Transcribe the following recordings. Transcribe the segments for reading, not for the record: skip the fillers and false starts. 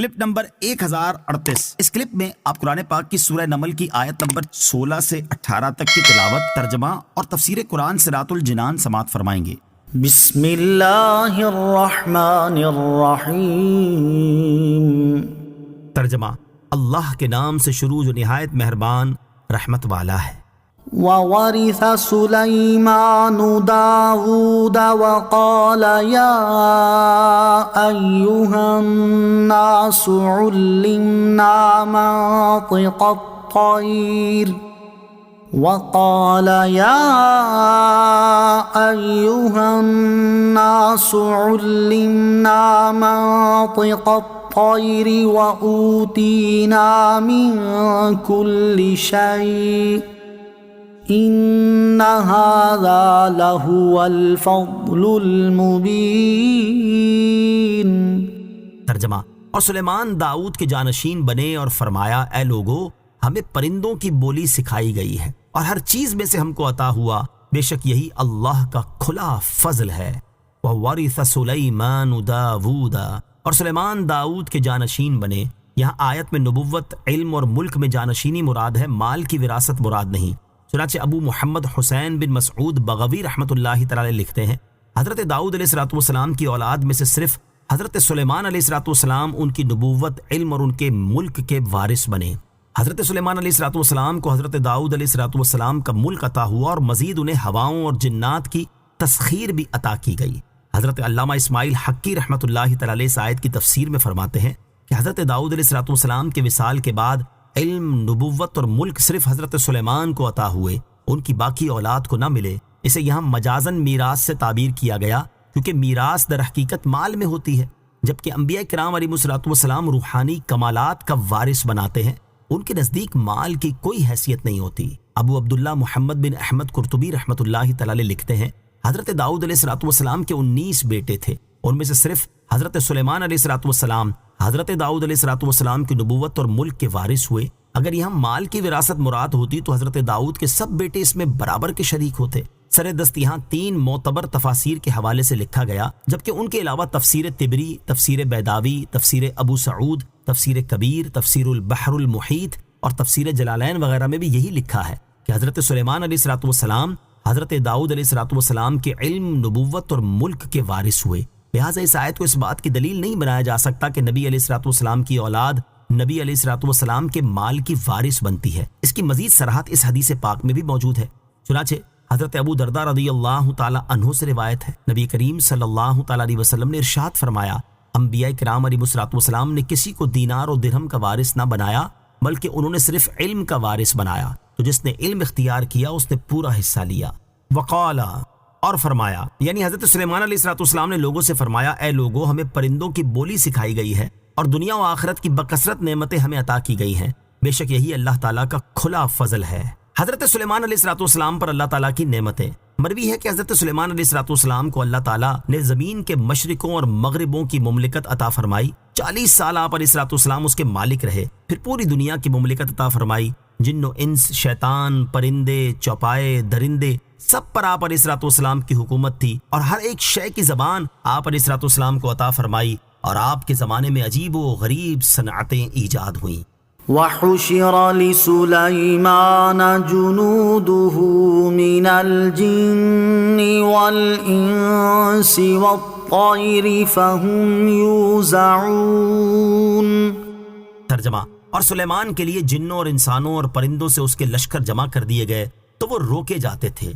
Clip number 1038۔ اس clip میں آپ قرآن پاک کی سورہ نمل کی آیت نمبر 16 سے 18 تک کی تلاوت، ترجمہ اور تفسیر قرآن صراط الجنان سماعت فرمائیں گے۔ بسم اللہ الرحمن الرحیم۔ ترجمہ، اللہ کے نام سے شروع جو نہایت مہربان رحمت والا ہے۔ وَوَرِثَ سُلَيْمَانُ دَاوُودَ وَقَالَ يَا أَيُّهَا النَّاسُ عُلِّمْنَا مَنطِقَ الطَّيْرِ وَأُوتِينَا مِن كُلِّ شَيْءٍ إِنَّ هَذَا لَهُوَ الْفَضْلُ الْمُبِينُ۔ ترجمہ، اور سلیمان داؤد کے جانشین بنے اور فرمایا، اے لوگو، ہمیں پرندوں کی بولی سکھائی گئی ہے اور ہر چیز میں سے ہم کو عطا ہوا، بے شک یہی اللہ کا کھلا فضل ہے۔ وَوَرِثَ سُلَيْمَانُ دَاوُودَ، اور سلیمان داؤد کے جانشین بنے۔ یہاں آیت میں نبوت، علم اور ملک میں جانشینی مراد ہے، مال کی وراثت مراد نہیں۔ چنانچہ ابو محمد حسین بن مسعود بغوی رحمۃ اللہ تعالی لکھتے ہیں، حضرت داؤد علیہ السلام کی اولاد میں سے صرف حضرت سلیمان علیہ السلام ان کی نبوت، علم اور ان کے ملک کے وارث بنے۔ حضرت سلیمان علیہ السلام کو حضرت داؤد علیہ السلام کا ملک عطا ہوا اور مزید انہیں ہواؤں اور جنات کی تسخیر بھی عطا کی گئی۔ حضرت علامہ اسماعیل حقی رحمۃ اللہ تعالی اس آیت کی تفسیر میں فرماتے ہیں کہ حضرت داؤد علیہ السلام کے وصال کے بعد علم، نبوت اور ملک صرف حضرت سلیمان کو عطا ہوئے، ان کی باقی اولاد کو نہ ملے۔ اسے یہاں مجازن میراث سے تعبیر کیا گیا، کیونکہ میراث در حقیقت مال میں ہوتی ہے، جبکہ انبیاء کرام علیہ السلام روحانی کمالات کا وارث بناتے ہیں، ان کے نزدیک مال کی کوئی حیثیت نہیں ہوتی۔ ابو عبداللہ محمد بن احمد قرطبی رحمۃ اللہ تعالی لکھتے ہیں، حضرت داؤد علیہ السلام کے 19 بیٹے تھے، ان میں سے صرف حضرت سلیمان علیہ السلام حضرت داؤد علیہ السلام کی نبوت اور ملک کے وارث ہوئے۔ اگر یہاں مال کی وراثت مراد ہوتی تو حضرت داؤد کے سب بیٹے اس میں برابر کے شریک ہوتے۔ سر دست یہاں 3 معتبر تفاسیر کے حوالے سے لکھا گیا، جبکہ ان کے علاوہ تفسیر طبری، تفسیر بیداوی، تفسیر ابو سعود، تفسیر کبیر، تفسیر البحر المحیط اور تفسیر جلالین وغیرہ میں بھی یہی لکھا ہے کہ حضرت سلیمان علیہ السلام حضرت داؤد علیہ السلام کے علم، نبوت اور ملک کے وارث ہوئے۔ لہٰذا اس آیت کو اس بات کی دلیل نہیں بنایا جا سکتا کہ نبی علیہ السلام کی اولاد نبی علیہ السلام کے مال کی وارث بنتی ہے۔ اس کی مزید صراحت اس حدیث پاک میں بھی موجود ہے۔ چنانچہ حضرت ابو درداء رضی اللہ تعالی عنہ سے روایت ہے، نبی کریم صلی اللہ تعالی علیہ وسلم نے ارشاد فرمایا، انبیاء کرام علیہ السلام نے کسی کو دینار اور درہم کا وارث نہ بنایا، بلکہ انہوں نے صرف علم کا وارث بنایا، تو جس نے علم اختیار کیا اس نے پورا حصہ لیا۔ وقال، اور فرمایا، یعنی حضرت سلیمان علیہ السلام نے لوگوں سے فرمایا، اے لوگوں، ہمیں پرندوں کی بولی سکھائی گئی ہے اور دنیا و آخرت کی بکثرت نعمتیں ہمیں عطا کی گئی ہیں، بے شک یہی اللہ تعالیٰ کا کھلا فضل ہے۔ حضرت سلیمان علیہ السلام پر اللہ تعالیٰ کی نعمتیں۔ مروی ہے کہ حضرت سلیمان علیہ السلام کو اللہ تعالیٰ نے زمین کے مشرقوں اور مغربوں کی مملکت عطا فرمائی۔ 40 سال آپ علیہ السلام اس کے مالک رہے، پھر پوری دنیا کی مملکت عطا فرمائی۔ جن و انس، شیطان، پرندے، چوپائے، درندے، سب پر آپ علیہ السلام کی حکومت تھی، اور ہر ایک شے کی زبان آپ علیہ السلام کو عطا فرمائی، اور آپ کے زمانے میں عجیب و غریب صنعتیں ایجاد ہوئیں۔ وَحُشِرَ لِسُلَيْمَانَ جُنُودُهُ مِنَ الْجِنِّ وَالْإِنسِ وَالطَّيْرِ فَهُمْ يُوزَعُونَ۔ ترجمہ، اور سلیمان کے لیے جنوں اور انسانوں اور پرندوں سے اس کے لشکر جمع کر دیے گئے تو وہ روکے جاتے تھے۔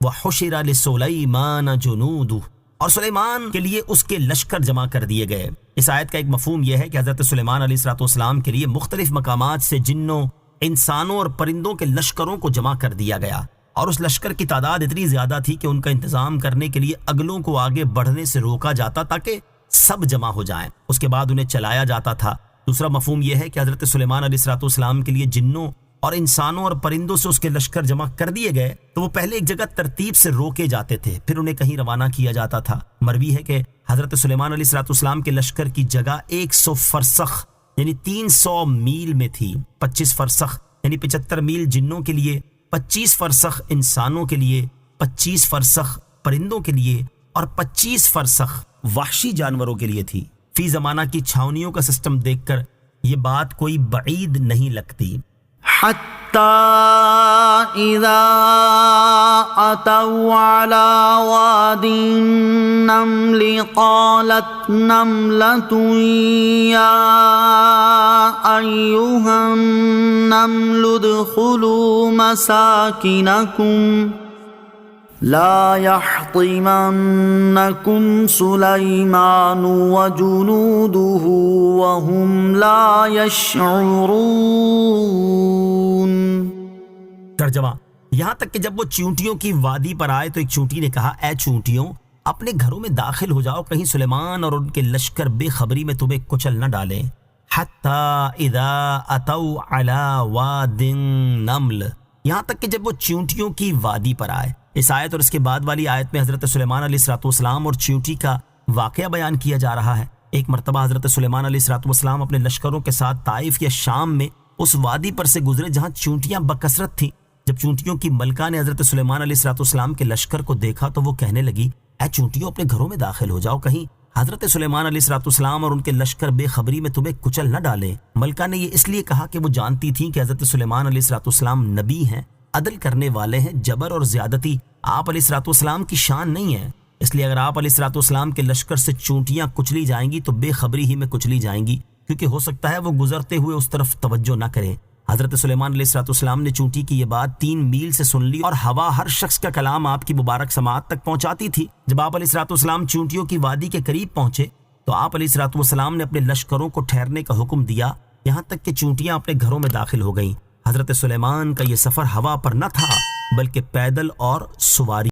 وَحُشِرَ لِسُلَيْمَانَ جُنُودُهُ، اور سلیمان کے لیے اس کے لشکر جمع کر دیے گئے۔ اس آیت کا ایک مفہوم یہ ہے کہ حضرت سلیمان علیہ السلام کے لیے مختلف مقامات سے جنوں، انسانوں اور پرندوں کے لشکروں کو جمع کر دیا گیا، اور اس لشکر کی تعداد اتنی زیادہ تھی کہ ان کا انتظام کرنے کے لیے اگلوں کو آگے بڑھنے سے روکا جاتا تاکہ سب جمع ہو جائیں، اس کے بعد انہیں چلایا جاتا تھا۔ دوسرا مفہوم یہ ہے کہ حضرت سلیمان علیہ السلام کے لیے جنوں اور انسانوں اور پرندوں سے اس کے لشکر جمع کر دیے گئے تو وہ پہلے ایک جگہ ترتیب سے روکے جاتے تھے، پھر انہیں کہیں روانہ کیا جاتا تھا۔ مروی ہے کہ حضرت سلیمان علیہ السلام کے لشکر کی جگہ 100 فرسخ یعنی 300 میل میں تھی۔ 25 فرسخ یعنی 75 میل جنوں کے لیے، 25 فرسخ انسانوں کے لیے، 25 فرسخ پرندوں کے لیے اور 25 فرسخ وحشی جانوروں کے لیے تھی۔ فی زمانہ کی چھاونیوں کا سسٹم دیکھ کر یہ بات کوئی بعید نہیں لگتی۔ حتى إذا أتوا على واد النمل قالت نملة يا أيها النمل ادخلوا مساكنكم لا يحطمنكم سليمان وجنوده وهم لا يشعرون۔ ترجمہ، یہاں تک کہ جب وہ چیونٹیوں کی وادی پر آئے تو ایک چیونٹی نے کہا، اے چیونٹیوں اپنے گھروں میں داخل ہو جاؤ، کہیں سلیمان اور ان کے لشکر بے خبری میں تمہیں کچل نہ ڈالیں۔ حتی اذا اتوا علی واد النمل، یہاں تک کہ جب وہ چیونٹیوں کی وادی پر آئے۔ اس آیت اور اس کے بعد والی آیت میں حضرت سلیمان علیہ السلام اور چیونٹی کا واقعہ بیان کیا جا رہا ہے۔ ایک مرتبہ حضرت سلیمان علیہ السلام اپنے لشکروں کے ساتھ طائف یا شام میں اس وادی پر سے گزرے جہاں چیونٹیاں بکثرت تھیں۔ جب چیونٹیوں کی ملکہ نے حضرت سلیمان علیہ السلام کے لشکر کو دیکھا تو وہ کہنے لگی، اے چیونٹیوں اپنے گھروں میں داخل ہو جاؤ، کہیں حضرت سلیمان علیہ السلام اور ان کے لشکر بے خبری میں تمہیں کچل نہ ڈالیں۔ ملکہ نے یہ اس لیے کہا کہ وہ جانتی تھیں کہ حضرت سلیمان علیہ السلام نبی ہیں، عدل کرنے والے ہیں، جبر اور زیادتی آپ علیہ السلام کی شان نہیں ہے، اس لیے اگر آپ علیہ السلام کے لشکر سے چونٹیاں کچلی جائیں گی تو بے خبری ہی میں کچلی جائیں گی، کیونکہ ہو سکتا ہے وہ گزرتے ہوئے اس طرف توجہ نہ کریں۔ حضرت سلیمان علیہ السلام نے چونٹی کی یہ بات 3 میل سے سن لی، اور ہوا ہر شخص کا کلام آپ کی مبارک سماعت تک پہنچاتی تھی۔ جب آپ علیہ السلام چونٹیوں کی وادی کے قریب پہنچے تو آپ علیہ السلام نے اپنے لشکروں کو ٹھہرنے کا حکم دیا، یہاں تک کہ چونٹیاں اپنے گھروں میں داخل ہو گئیں۔ حضرت سلیمان کا یہ سفر ہوا پر نہ تھا بلکہ پیدل اور سواری